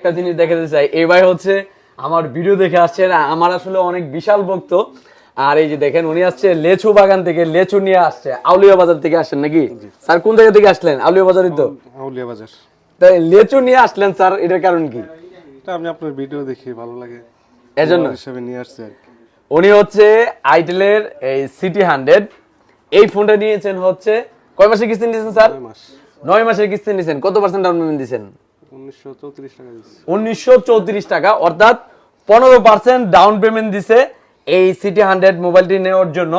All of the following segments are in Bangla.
একটা জিনিস দেখাতে চাই, এই ভাই হচ্ছে আমার ভিডিও দেখে আসছে, আমার আসলে অনেক বিশাল ভক্ত। আর এই যে দেখেন উনি আসছে লেচু বাগান থেকে, লেচু নিয়ে আসছে। আউলিয়া বাজার থেকে আসছেন নাকি স্যার? কোন জায়গা থেকে আসলেন? আউলিয়া বাজারই তো? আউলিয়া বাজার। তাই লেচু নিয়ে আসলেন স্যার, এটার কারণ কি? এটা আমি আপনার ভিডিও দেখি ভালো লাগে, এজন্য হিসেবে নিয়ে আসছি আর কি। উনি হচ্ছে আইটেলের এই সিটি 100 এই ফোনটা নিয়েছেন হচ্ছে কয় মাসের কিস্তি নিয়েছেন স্যার? 9 মাস। 9 মাসের কিস্তি নিয়েছেন। কত পার্সেন্ট ডাউন পেমেন্ট দিয়েছেন? 1934 টাকা দিচ্ছি। 1934 টাকা, অর্থাৎ 15% ডাউন পেমেন্ট দিছে এই সিটি 100 মোবাইলটি নেওয়ার জন্য।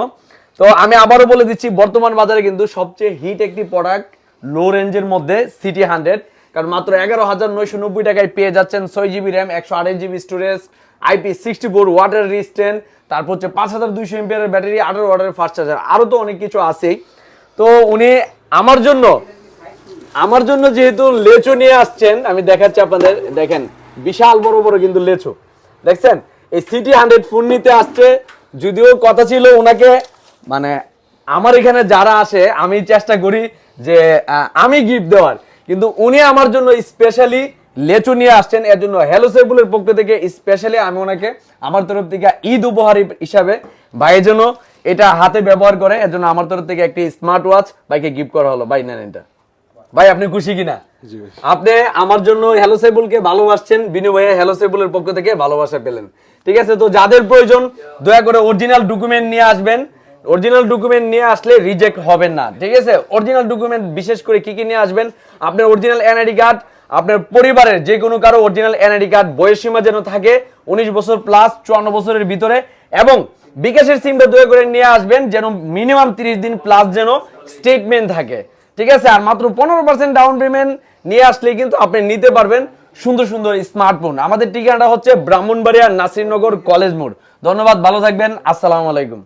তো আমি আবারও বলে দিচ্ছি, বর্তমান বাজারে কিন্তু সবচেয়ে হিট একটি প্রোডাক্ট লো রেঞ্জের মধ্যে সিটি 100, কারণ মাত্র 11,990 টাকায় পেয়ে যাচ্ছেন 6GB RAM, 128GB storage, IP64 water resistant, তারপর হচ্ছে 5200 এমপিআর ব্যাটারি, 18 ওয়াটের ফাস্ট চার্জার, আরো তো অনেক কিছু আছেই। তো উনি আমার জন্য যেহেতু লেচু নিয়ে আসছেন, আমি দেখাচ্ছি আপনাদের। দেখেন বিশাল বড় বড় কিন্তু লেচু, দেখছেন? এই সিটি 100 ফোন নিতে আসছে। যদিও কথা ছিল ওনাকে, মানে আমার এখানে যারা আসে আমি চেষ্টা করি যে আমি গিফট দেওয়ার, কিন্তু উনি আমার জন্য স্পেশালি লেচু নিয়ে আসছেন। এর জন্য হ্যালো সেবুলের পক্ষ থেকে স্পেশালি আমি ওনাকে আমার তরফ থেকে ঈদ উপহার হিসাবে ভাইয়ের জন্য এটা হাতে ব্যবহার করে, এর জন্য আমার তরফ থেকে একটি স্মার্ট ওয়াচ ভাইকে গিফট করা হলো। ভাই নেন এটা। ভাই আপনি খুশি কিনা? জি ভাই। আপনি আমার জন্য হ্যালো সেবুলকে ভালোবাসছেন, বিনিময়ে হ্যালো সেবুলের পক্ষ থেকে ভালোবাসা পেলেন। ঠিক আছে, তো যাদের প্রয়োজন দয়া করে অরিজিনাল ডকুমেন্ট নিয়ে আসবেন। অরিজিনাল ডকুমেন্ট নিয়ে আসলে রিজেক্ট হবেন না। ঠিক আছে, অরিজিনাল ডকুমেন্ট বিশেষ করে কি কি নিয়ে আসবেন? আপনার অরিজিনাল এনআইডি কার্ড, আপনার পরিবারের যে কোনো কারো অরিজিনাল এনআইডি কার্ড, বয়স সীমা যেন থাকে 19 বছর প্লাস, 54 বছরের ভিতরে, এবং বিকাশের সিমটা দয়া করে নিয়ে আসবেন, যেন মিনিমাম 30 দিন প্লাস যেন স্টেটমেন্ট থাকে। ঠিক আছে, আর মাত্র 15% ডাউন পেমেন্ট নিয়ে আসলে কিন্তু আপনি নিতে পারবেন সুন্দর সুন্দর স্মার্টফোন। আমাদের ঠিকানাটা হচ্ছে ব্রাহ্মণবাড়িয়া নাসিরনগর কলেজ মোড়। ধন্যবাদ, ভালো থাকবেন, আসসালামু আলাইকুম।